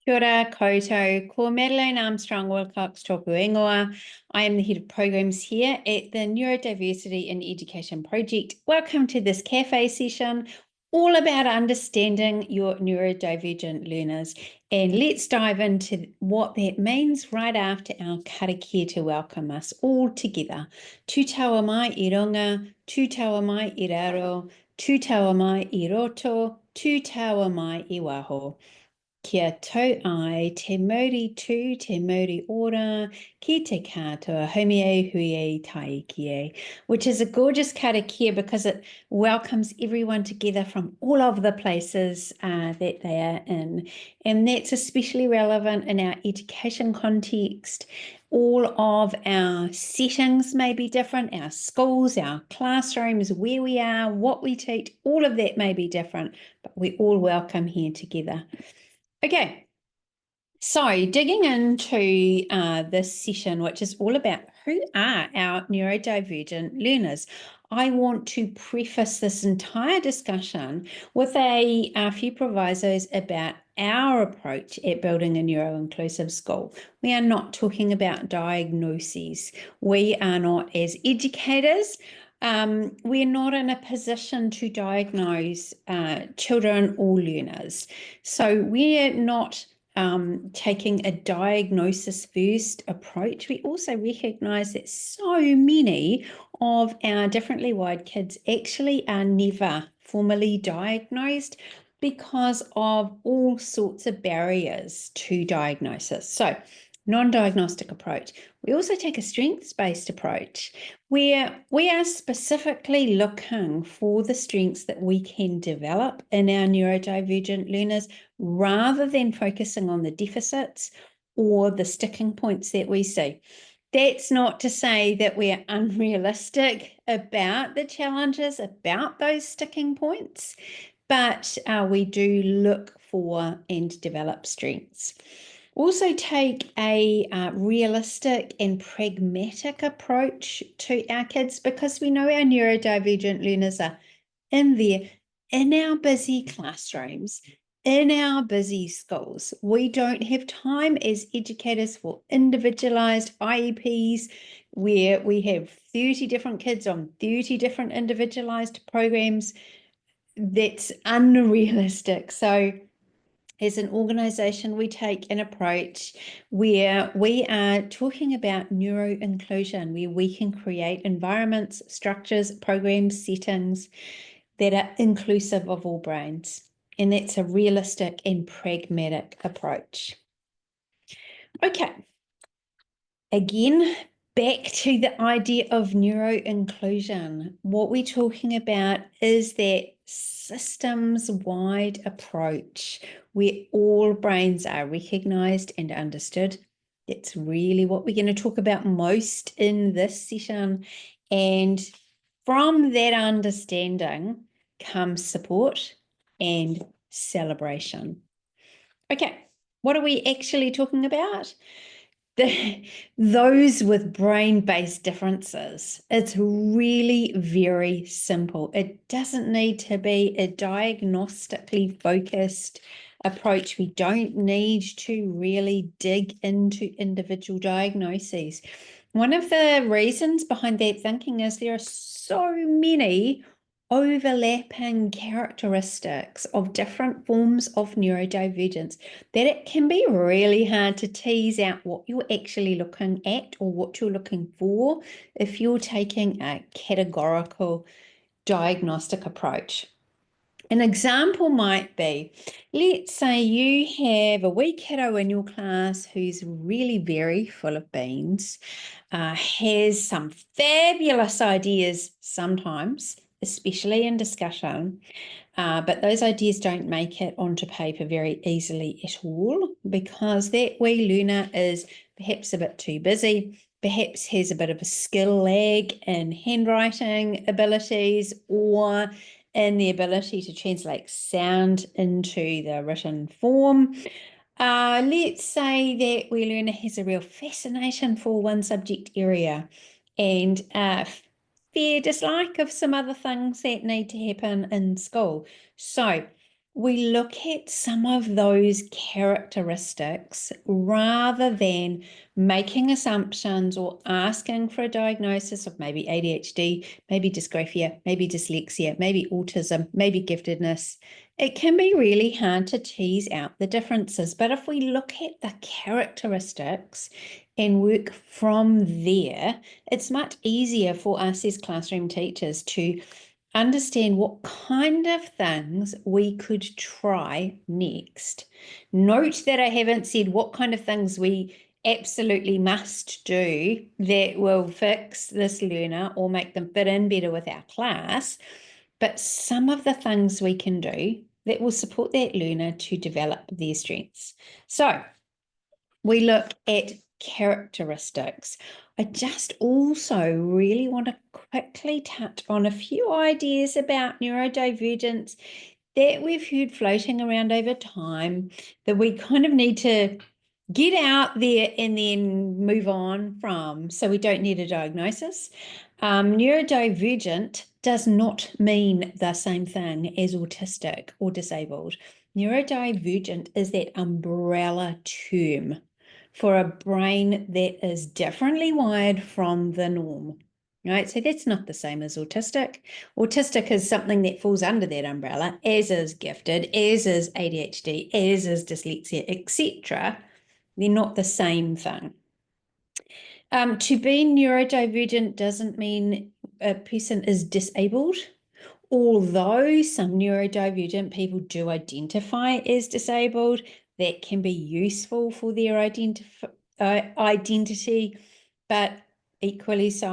Kia ora koutou, ko Madeleine Armstrong Wilcox tōku ingoa. I am the head of programs here at the Neurodiversity in Education project. Welcome to this cafe session, all about understanding your neurodivergent learners. And let's dive into what that means right after our karakia to welcome us all together. Tū taua mai I runga, tū taua mai I raro, tū taua mai I roto, tū taua mai I waho. Kia tau ai, te mauri tū, te mauri ora, ki te katoa, homie hui tai kie, which is a gorgeous karakia because it welcomes everyone together from all of the places that they are in. And that's especially relevant in our education context. All of our settings may be different, our schools, our classrooms, where we are, what we teach, all of that may be different, but we all welcome here together. Okay, so digging into this session, which is all about who are our neurodivergent learners, I want to preface this entire discussion with a few provisos about our approach at building a neuro-inclusive school. We are not talking about diagnoses. We are not, as educators, we're not in a position to diagnose children or learners. So we're not taking a diagnosis first approach. We also recognise that so many of our differently wired kids actually are never formally diagnosed because of all sorts of barriers to diagnosis. So, non-diagnostic approach. We also take a strengths-based approach where we are specifically looking for the strengths that we can develop in our neurodivergent learners rather than focusing on the deficits or the sticking points that we see. That's not to say that we're unrealistic about the challenges, about those sticking points, but we do look for and develop strengths. Also take a realistic and pragmatic approach to our kids because we know our neurodivergent learners are in there, in our busy classrooms, in our busy schools. We don't have time as educators for individualized IEPs where we have 30 different kids on 30 different individualized programs. That's unrealistic. So as an organisation, we take an approach where we are talking about neuro-inclusion, where we can create environments, structures, programs, settings that are inclusive of all brains. And that's a realistic and pragmatic approach. Okay. Again, back to the idea of neuro-inclusion. What we're talking about is that systems-wide approach where all brains are recognised and understood. That's really what we're going to talk about most in this session. And from that understanding comes support and celebration. Okay, what are we actually talking about? Those with brain-based differences. It's really very simple. It doesn't need to be a diagnostically focused approach. We don't need to really dig into individual diagnoses. One of the reasons behind that thinking is there are so many overlapping characteristics of different forms of neurodivergence that it can be really hard to tease out what you're actually looking at or what you're looking for if you're taking a categorical diagnostic approach. An example might be, let's say you have a wee kiddo in your class who's really very full of beans, has some fabulous ideas sometimes, especially in discussion, but those ideas don't make it onto paper very easily at all because that wee learner is perhaps a bit too busy, perhaps has a bit of a skill lag in handwriting abilities or in the ability to translate sound into the written form. Let's say that wee learner has a real fascination for one subject area and fair dislike of some other things that need to happen in school. So we look at some of those characteristics rather than making assumptions or asking for a diagnosis of maybe ADHD, maybe dysgraphia, maybe dyslexia, maybe autism, maybe giftedness. It can be really hard to tease out the differences, but if we look at the characteristics and work from there, it's much easier for us as classroom teachers to understand what kind of things we could try next. Note that I haven't said what kind of things we absolutely must do that will fix this learner or make them fit in better with our class, but some of the things we can do that will support that learner to develop their strengths. So we look at characteristics. I just also really want to quickly touch on a few ideas about neurodivergence that we've heard floating around over time that we kind of need to get out there and then move on from, so we don't need a diagnosis. Neurodivergent does not mean the same thing as autistic or disabled. Neurodivergent is that umbrella term for a brain that is differently wired from the norm. Right, so that's not the same as autistic. Autistic is something that falls under that umbrella, as is gifted, as is ADHD, as is dyslexia, etc. They're not the same thing. To be neurodivergent doesn't mean a person is disabled, although some neurodivergent people do identify as disabled. That can be useful for their identity, but equally so,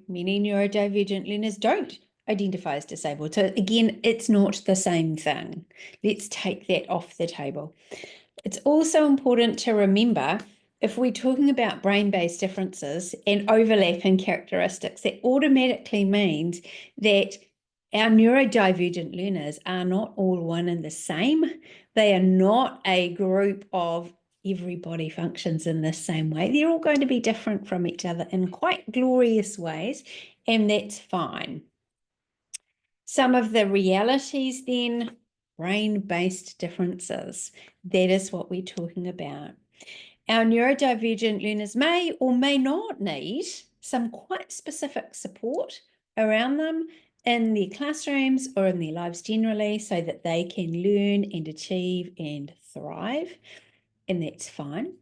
many neurodivergent learners don't identify as disabled. So again, it's not the same thing. Let's take that off the table. It's also important to remember, if we're talking about brain-based differences and overlapping characteristics, that automatically means that our neurodivergent learners are not all one and the same. They are not a group of everybody functions in the same way. They're all going to be different from each other in quite glorious ways, and that's fine. Some of the realities then, brain-based differences. That is what we're talking about. Our neurodivergent learners may or may not need some quite specific support around them in their classrooms or in their lives generally so that they can learn and achieve and thrive, and that's fine.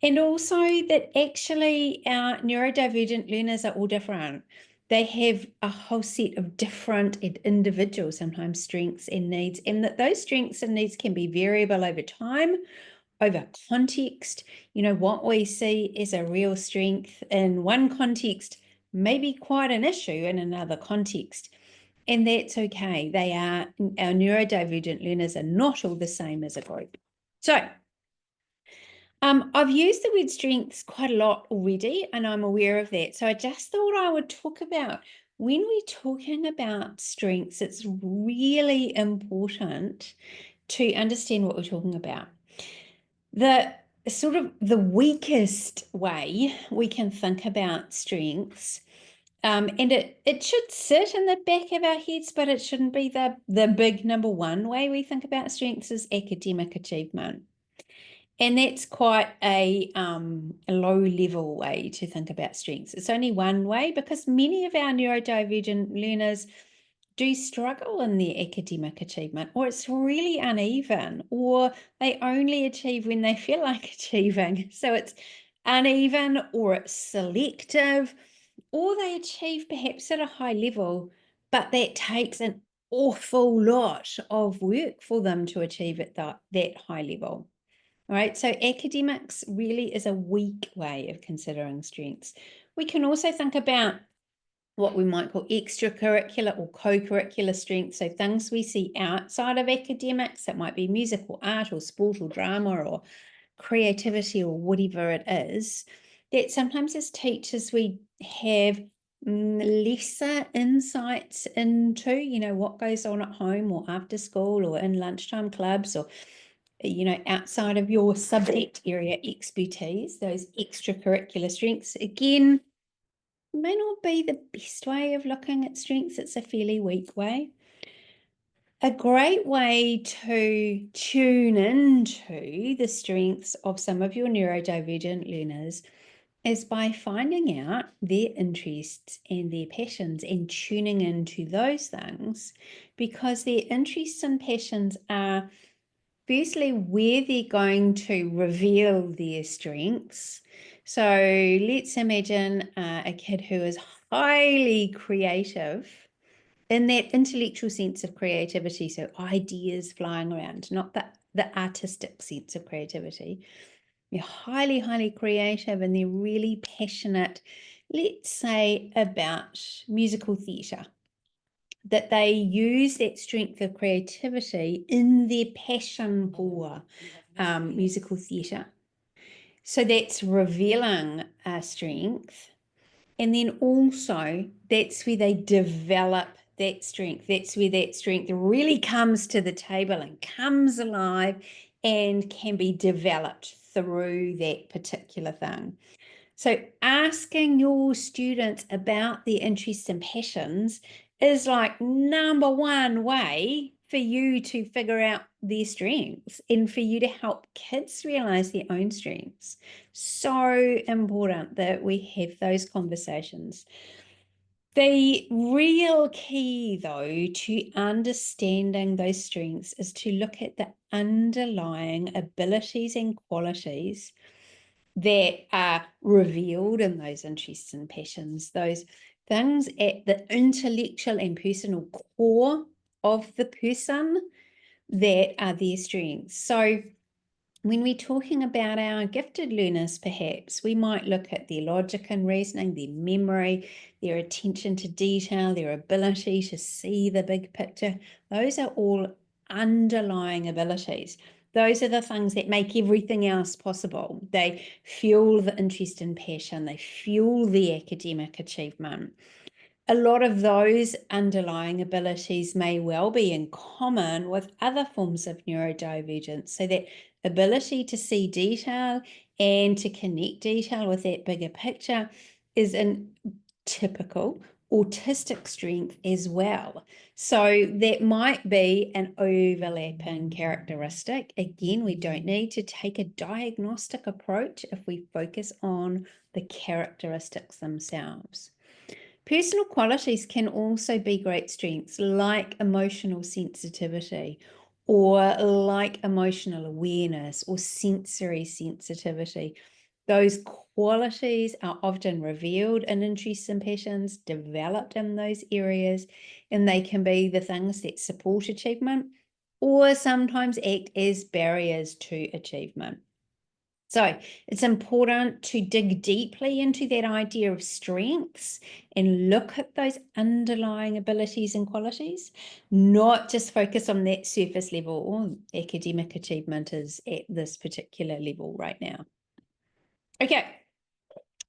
And also that actually our neurodivergent learners are all different. They have a whole set of different and individual sometimes strengths and needs, and that those strengths and needs can be variable over time, over context. You know, what we see as a real strength in one context may be quite an issue in another context. And that's okay. Our neurodivergent learners are not all the same as a group. So I've used the word strengths quite a lot already, and I'm aware of that. So I just thought I would talk about, when we're talking about strengths, it's really important to understand what we're talking about. The sort of the weakest way we can think about strengths, and it should sit in the back of our heads, but it shouldn't be the big number one way we think about strengths, is academic achievement. And that's quite a low-level way to think about strengths. It's only one way, because many of our neurodivergent learners do struggle in their academic achievement, or it's really uneven, or they only achieve when they feel like achieving. So it's uneven, or it's selective, or they achieve perhaps at a high level, but that takes an awful lot of work for them to achieve at that high level. All right, so academics really is a weak way of considering strengths. We can also think about what we might call extracurricular or co-curricular strengths, so things we see outside of academics. That might be music or art or sport or drama or creativity or whatever it is, that sometimes as teachers we have lesser insights into, you know, what goes on at home or after school or in lunchtime clubs, or you know, outside of your subject area expertise. Those extracurricular strengths, again, may not be the best way of looking at strengths. It's a fairly weak way. A great way to tune into the strengths of some of your neurodivergent learners is by finding out their interests and their passions and tuning into those things, because their interests and passions are firstly where they're going to reveal their strengths. So let's imagine a kid who is highly creative in that intellectual sense of creativity, so ideas flying around, not the artistic sense of creativity. They're highly, highly creative and they're really passionate, let's say, about musical theatre, that they use that strength of creativity in their passion for musical theatre. So that's revealing a strength. And then also, that's where they develop that strength. That's where that strength really comes to the table and comes alive and can be developed through that particular thing. So asking your students about their interests and passions is like number one way for you to figure out their strengths and for you to help kids realize their own strengths. So important that we have those conversations. The real key, though, to understanding those strengths is to look at the underlying abilities and qualities that are revealed in those interests and passions, those things at the intellectual and personal core of the person that are their strengths. So when we're talking about our gifted learners, perhaps we might look at their logic and reasoning, their memory, their attention to detail, their ability to see the big picture. Those are all underlying abilities. Those are the things that make everything else possible. They fuel the interest and passion. They fuel the academic achievement. A lot of those underlying abilities may well be in common with other forms of neurodivergence. So that ability to see detail and to connect detail with that bigger picture is a typical autistic strength as well. So that might be an overlapping characteristic. Again, we don't need to take a diagnostic approach if we focus on the characteristics themselves. Personal qualities can also be great strengths, like emotional sensitivity, or like emotional awareness, or sensory sensitivity. Those qualities are often revealed in interests and passions, developed in those areas, and they can be the things that support achievement or sometimes act as barriers to achievement. So it's important to dig deeply into that idea of strengths and look at those underlying abilities and qualities, not just focus on that surface level. Academic achievement is at this particular level right now. Okay,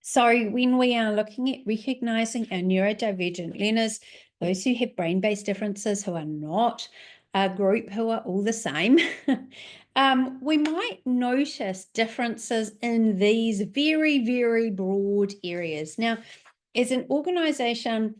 so when we are looking at recognizing our neurodivergent learners, those who have brain-based differences, who are not a group who are all the same, we might notice differences in these very, very broad areas. Now, as an organization,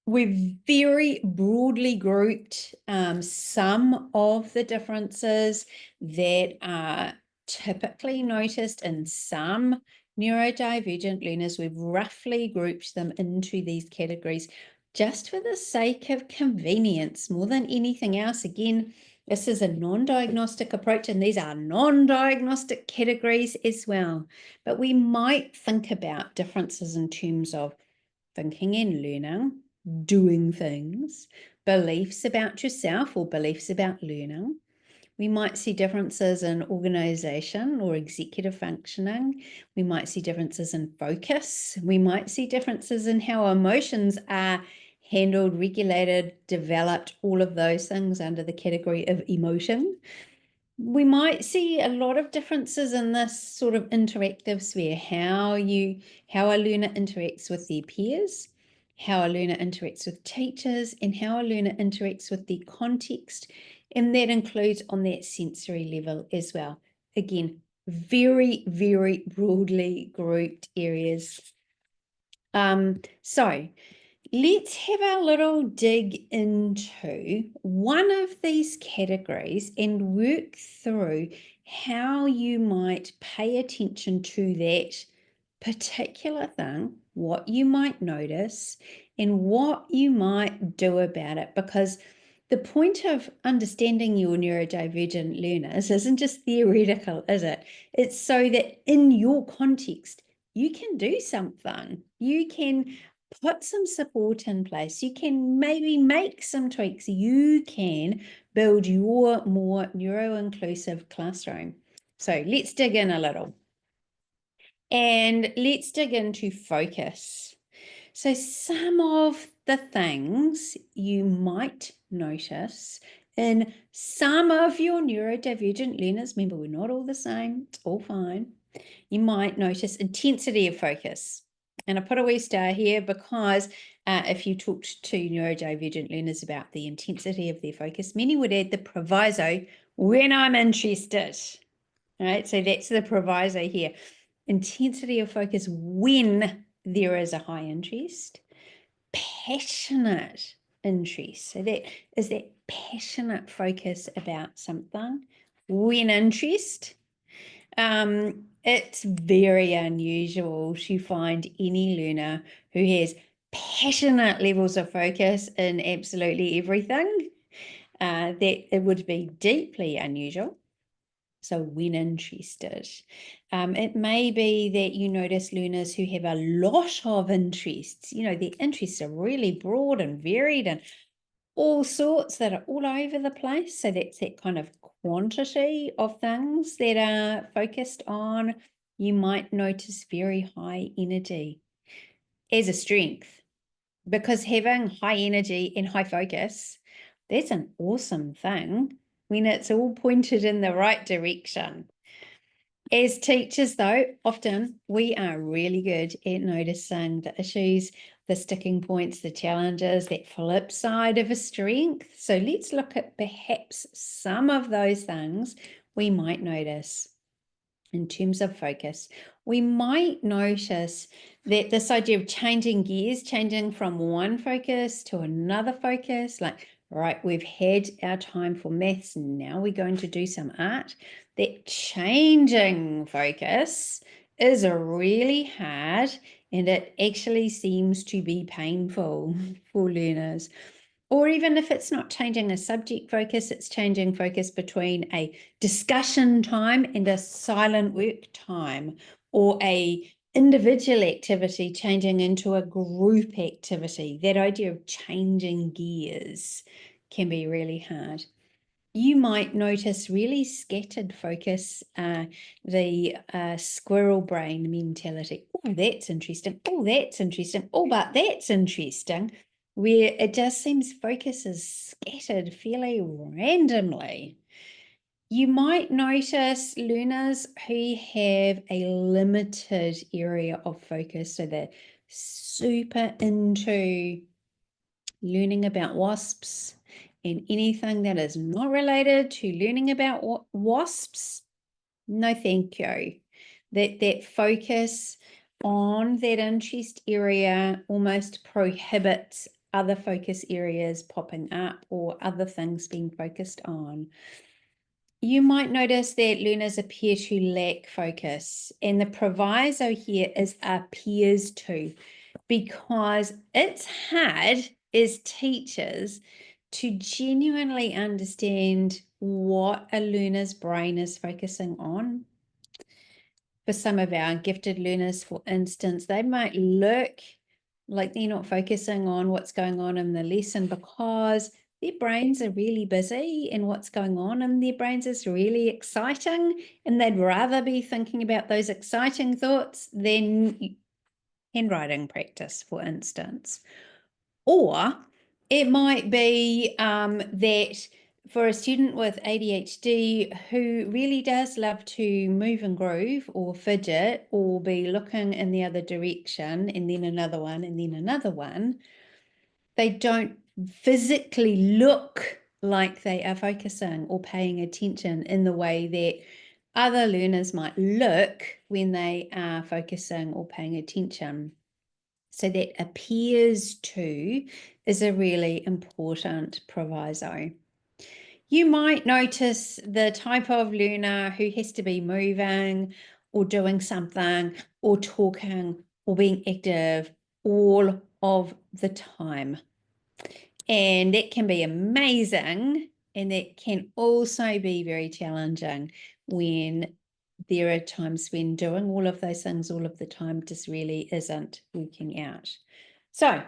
we've very broadly grouped some of the differences that are typically noticed in some neurodivergent learners. We've roughly grouped them into these categories just for the sake of convenience more than anything else. Again, this is a non-diagnostic approach, and these are non-diagnostic categories as well. But we might think about differences in terms of thinking and learning, doing things, beliefs about yourself or beliefs about learning. We might see differences in organization or executive functioning. We might see differences in focus. We might see differences in how emotions are handled, regulated, developed, all of those things under the category of emotion. We might see a lot of differences in this sort of interactive sphere, how a learner interacts with their peers, how a learner interacts with teachers, and how a learner interacts with the context. And that includes on that sensory level as well. Again, very, very broadly grouped areas. So Let's have a little dig into one of these categories and work through how you might pay attention to that particular thing, what you might notice, and what you might do about it. Because the point of understanding your neurodivergent learners isn't just theoretical, is it? It's so that in your context, you can do something. You can put some support in place. You can maybe make some tweaks. You can build your more neuro-inclusive classroom. So let's dig in a little. And let's dig into focus. So some of the things you might notice in some of your neurodivergent learners, remember, we're not all the same, it's all fine. You might notice intensity of focus. And I put a wee star here because if you talked to neurodivergent learners about the intensity of their focus, many would add the proviso, when I'm interested. All right, so that's the proviso here. Intensity of focus when there is a high interest. Passionate interest. So that is that passionate focus about something. When interest. It's very unusual to find any learner who has passionate levels of focus in absolutely everything. That it would be deeply unusual. So when interested, it may be that you notice learners who have a lot of interests. You know, their interests are really broad and varied and all sorts that are all over the place. So that's that kind of quantity of things that are focused on. You might notice very high energy as a strength, because having high energy and high focus, that's an awesome thing when it's all pointed in the right direction. As teachers, though, often we are really good at noticing the issues, the sticking points, the challenges, that flip side of a strength. So let's look at perhaps some of those things we might notice in terms of focus. We might notice that this idea of changing gears, changing from one focus to another focus, like, right, we've had our time for maths, now we're going to do some art. That changing focus is really hard, and it actually seems to be painful for learners. Or even if it's not changing a subject focus, it's changing focus between a discussion time and a silent work time, or a individual activity changing into a group activity. That idea of changing gears can be really hard. You might notice really scattered focus, the squirrel brain mentality. Oh, that's interesting. Oh, that's interesting. Oh, but that's interesting. Where it just seems focus is scattered fairly randomly. You might notice learners who have a limited area of focus, so they're super into learning about wasps and anything that is not related to learning about wasps. No, thank you. That focus on that interest area almost prohibits other focus areas popping up or other things being focused on. You might notice that learners appear to lack focus, and the proviso here is appears to, because it's hard as teachers to genuinely understand what a learner's brain is focusing on. For some of our gifted learners, for instance, they might look like they're not focusing on what's going on in the lesson because their brains are really busy and what's going on in their brains is really exciting, and they'd rather be thinking about those exciting thoughts than handwriting practice, for instance. Or it might be that for a student with ADHD who really does love to move and groove or fidget or be looking in the other direction and then another one and then another one, they don't physically look like they are focusing or paying attention in the way that other learners might look when they are focusing or paying attention. So that appears to is a really important proviso. You might notice the type of learner who has to be moving or doing something or talking or being active all of the time. And that can be amazing, and that can also be very challenging when there are times when doing all of those things all of the time just really isn't working out. So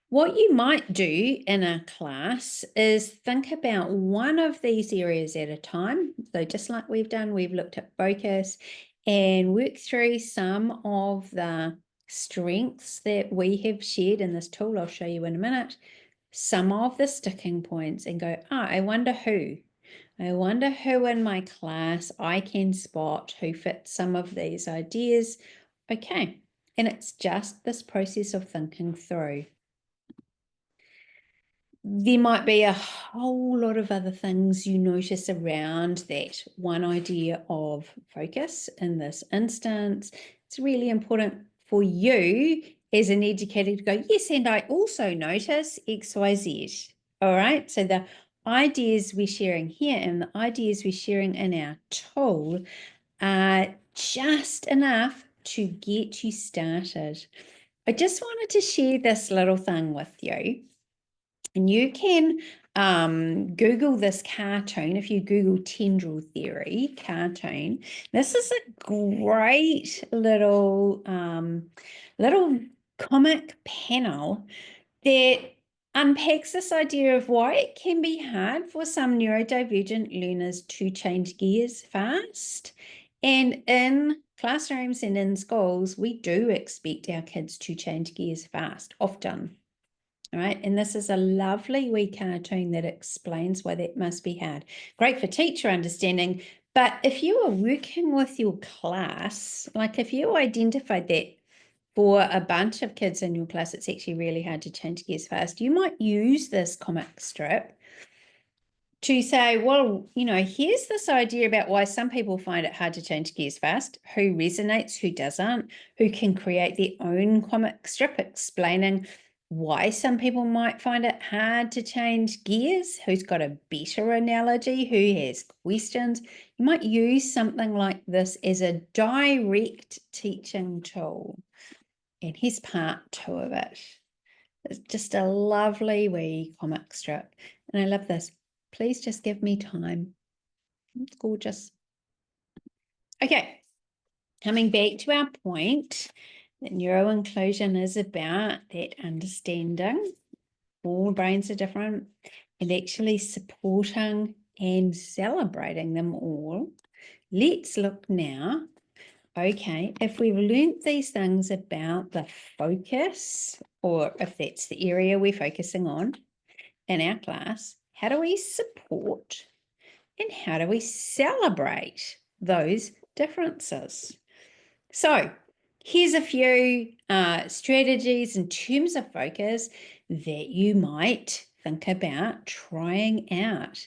what you might do in a class is think about one of these areas at a time. So just like we've done, we've looked at focus and work through some of the strengths that we have shared in this tool. I'll show you in a minute. Some of the sticking points and go, I wonder who. I wonder who in my class I can spot who fits some of these ideas. Okay, and it's just this process of thinking through. There might be a whole lot of other things you notice around that one idea of focus in this instance. It's really important for you as an educator to go, yes, and I also notice X, Y, Z. All right, so the ideas we're sharing here and the ideas we're sharing in our tool are just enough to get you started. I just wanted to share this little thing with you. And you can Google this cartoon. If you Google tendril theory cartoon, this is a great little comic panel that unpacks this idea of why it can be hard for some neurodivergent learners to change gears fast. And in classrooms and in schools, we do expect our kids to change gears fast, often. All right, and this is a lovely wee cartoon that explains why that must be hard. Great for teacher understanding, but if you are working with your class, like if you identified that for a bunch of kids in your class, it's actually really hard to change gears fast, you might use this comic strip to say, well, here's this idea about why some people find it hard to change gears fast, who resonates, who doesn't, who can create their own comic strip explaining why some people might find it hard to change gears, who's got a better analogy, who has questions. You might use something like this as a direct teaching tool. And here's part 2 of it. It's just a lovely wee comic strip. And I love this. Please just give me time. It's gorgeous. Okay, coming back to our point, that neuroinclusion is about that understanding. All brains are different, and actually supporting and celebrating them all. Let's look now. Okay, if we've learnt these things about the focus, or if that's the area we're focusing on in our class, how do we support and how do we celebrate those differences? So here's a few strategies in terms of focus that you might think about trying out.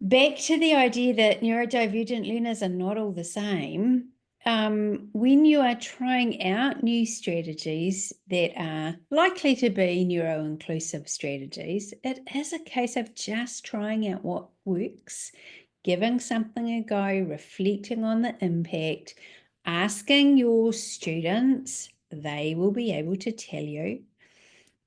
Back to the idea that neurodivergent learners are not all the same. When you are trying out new strategies that are likely to be neuro-inclusive strategies, it is a case of just trying out what works, giving something a go, reflecting on the impact, asking your students, they will be able to tell you,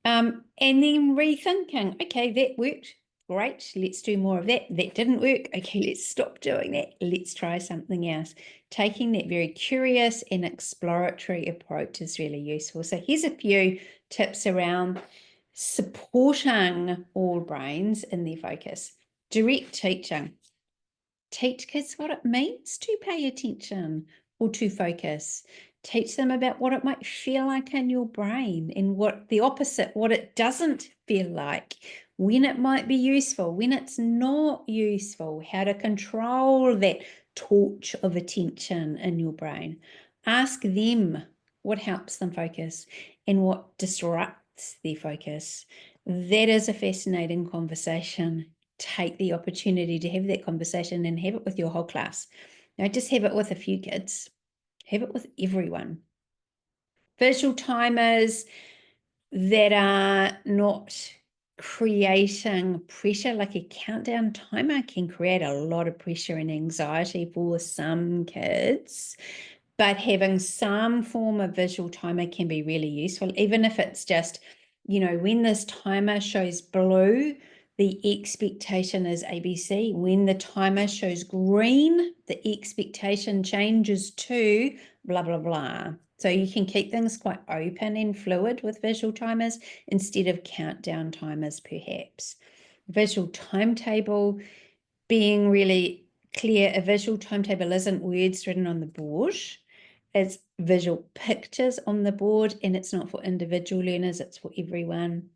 and then rethinking, okay, that worked. Great, let's do more of that. That didn't work. Okay, let's stop doing that. Let's try something else. Taking that very curious and exploratory approach is really useful. So here's a few tips around supporting all brains in their focus. Direct teaching. Teach kids what it means to pay attention or to focus. Teach them about what it might feel like in your brain and what the opposite, what it doesn't feel like, when it might be useful, when it's not useful, how to control that torch of attention in your brain. Ask them what helps them focus and what disrupts their focus. That is a fascinating conversation. Take the opportunity to have that conversation and have it with your whole class. Now, just have it with a few kids. Have it with everyone. Visual timers that are not creating pressure, like a countdown timer can create a lot of pressure and anxiety for some kids, but having some form of visual timer can be really useful, even if it's just, when this timer shows blue, the expectation is ABC. When the timer shows green, the expectation changes to blah, blah, blah. So you can keep things quite open and fluid with visual timers instead of countdown timers, perhaps. Visual timetable, being really clear, a visual timetable isn't words written on the board. It's visual pictures on the board, and it's not for individual learners, it's for everyone.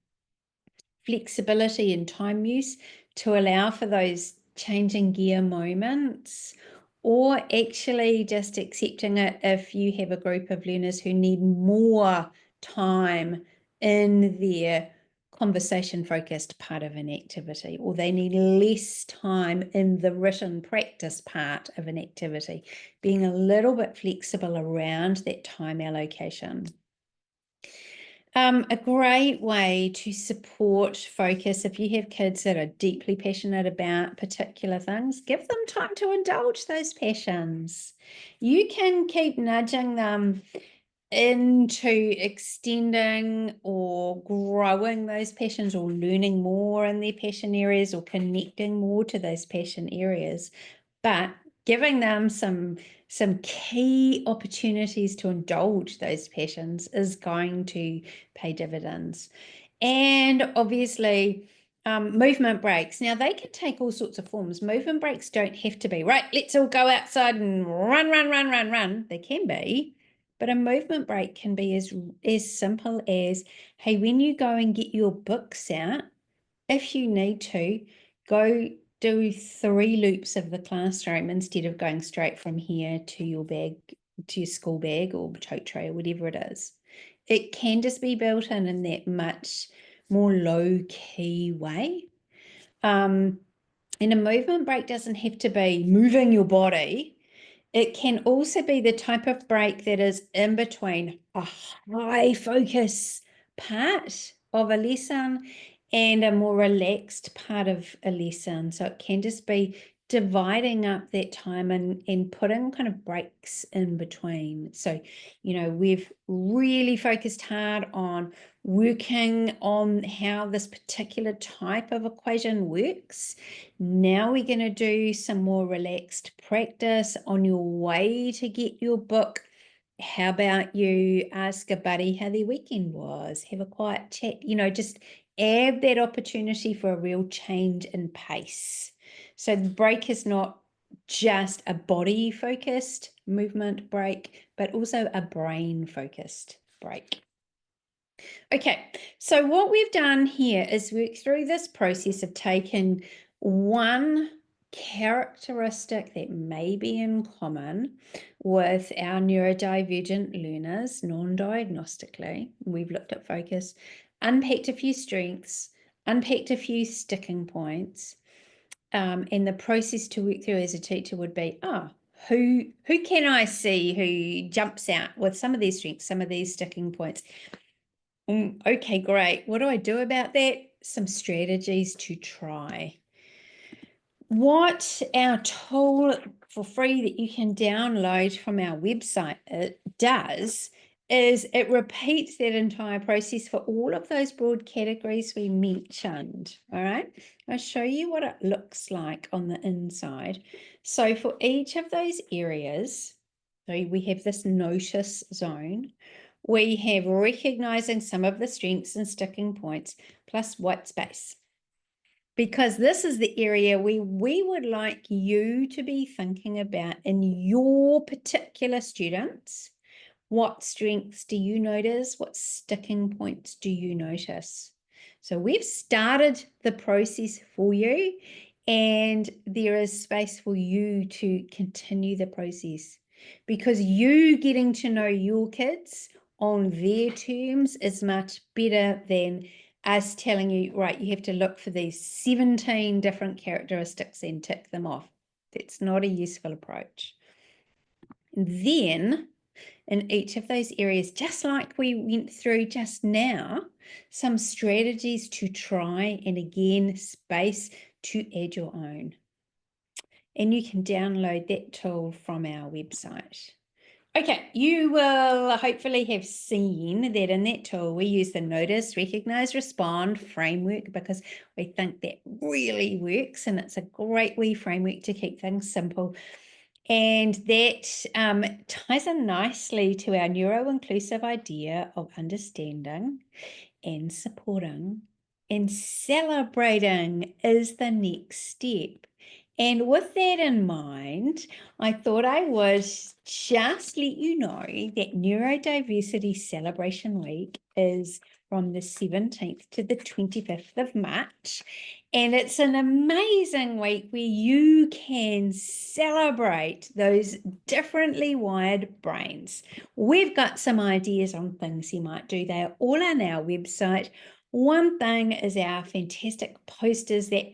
Flexibility in time use to allow for those changing gear moments, or actually just accepting it if you have a group of learners who need more time in their conversation focused part of an activity, or they need less time in the written practice part of an activity, being a little bit flexible around that time allocation. A great way to support focus, if you have kids that are deeply passionate about particular things, give them time to indulge those passions. You can keep nudging them into extending or growing those passions, or learning more in their passion areas, or connecting more to those passion areas, but giving them some key opportunities to indulge those passions is going to pay dividends. And obviously, movement breaks. Now, they can take all sorts of forms. Movement breaks don't have to be, right, let's all go outside and run. They can be, but a movement break can be as simple as, hey, when you go and get your books out, if you need to, go do 3 loops of the classroom instead of going straight from here to your bag, to your school bag or tote tray or whatever it is. It can just be built in that much more low-key way. And a movement break doesn't have to be moving your body. It can also be the type of break that is in between a high focus part of a lesson and a more relaxed part of a lesson. So it can just be dividing up that time and putting kind of breaks in between. So, we've really focused hard on working on how this particular type of equation works. Now we're going to do some more relaxed practice on your way to get your book. How about you ask a buddy how their weekend was? Have a quiet chat, just add that opportunity for a real change in pace. So the break is not just a body-focused movement break, but also a brain-focused break. Okay, so what we've done here is work through this process of taking one characteristic that may be in common with our neurodivergent learners non-diagnostically. We've looked at focus, unpacked a few strengths, unpacked a few sticking points, and the process to work through as a teacher would be, who can I see who jumps out with some of these strengths, some of these sticking points? Okay, great. What do I do about that? Some strategies to try. What our tool for free that you can download from our website does is it repeats that entire process for all of those broad categories we mentioned. All right, I'll show you what it looks like on the inside. So for each of those areas, so we have this notice zone. We have recognizing some of the strengths and sticking points plus white space, because this is the area we would like you to be thinking about in your particular students. What strengths do you notice? What sticking points do you notice? So we've started the process for you, and there is space for you to continue the process, because you getting to know your kids on their terms is much better than us telling you, right, you have to look for these 17 different characteristics and tick them off. That's not a useful approach. And then in each of those areas, just like we went through just now, some strategies to try, and again, space to add your own. And you can download that tool from our website. Okay, you will hopefully have seen that in that tool, we use the Notice, Recognize, Respond framework because we think that really works, and it's a great wee framework to keep things simple. And that ties in nicely to our neuro-inclusive idea of understanding and supporting and celebrating is the next step. And with that in mind, I thought I would just let you know that Neurodiversity Celebration Week is from the 17th to the 25th of March. And it's an amazing week where you can celebrate those differently wired brains. We've got some ideas on things you might do. They are all on our website. One thing is our fantastic posters that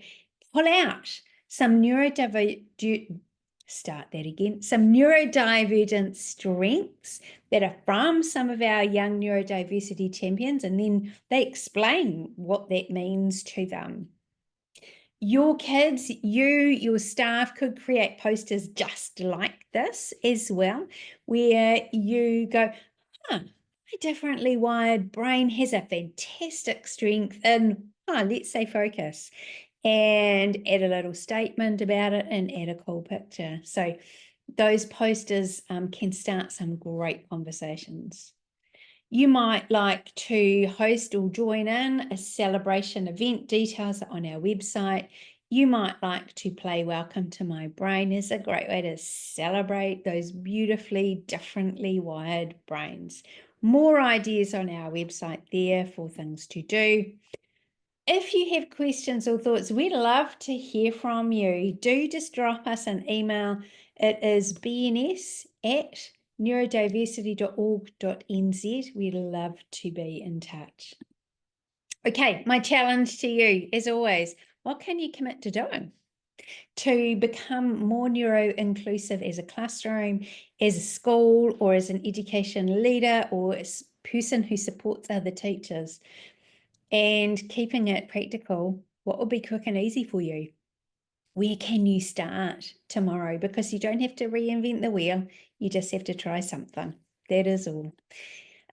pull out some neurodivergent strengths that are from some of our young neurodiversity champions, and then they explain what that means to them. Your kids, your staff could create posters just like this as well, where you go, my differently wired brain has a fantastic strength in, let's say, focus, and add a little statement about it and add a cool picture. So those posters can start some great conversations. You might like to host or join in a celebration event. Details are on our website. You might like to play Welcome to My Brain. Is a great way to celebrate those beautifully differently wired brains. More ideas on our website there for things to do. If you have questions or thoughts, we'd love to hear from you. Do just drop us an email. It is bns@neurodiversity.org.nz. We'd love to be in touch. Okay, my challenge to you, as always, what can you commit to doing to become more neuro-inclusive as a classroom, as a school, or as an education leader, or as a person who supports other teachers? And keeping it practical, what will be quick and easy for you? Where can you start tomorrow? Because you don't have to reinvent the wheel. You just have to try something. That is all.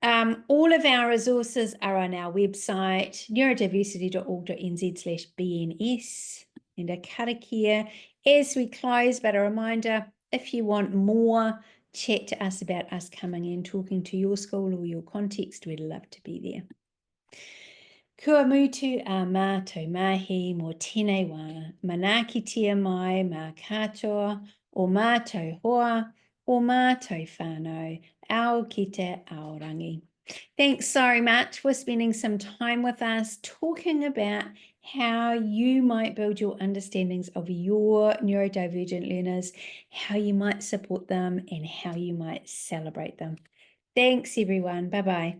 All of our resources are on our website, neurodiversity.org.nz/BNS. And a karakia as we close, but a reminder, if you want more, chat to us about us coming in, talking to your school or your context, we'd love to be there. Kua mutu a mātou mahi mō tēnei wā, manakitia mai mā katoa, o mātou hoa, o mātou whānau, ao ki te aorangi. Thanks so much for spending some time with us, talking about how you might build your understandings of your neurodivergent learners, how you might support them, and how you might celebrate them. Thanks, everyone. Bye-bye.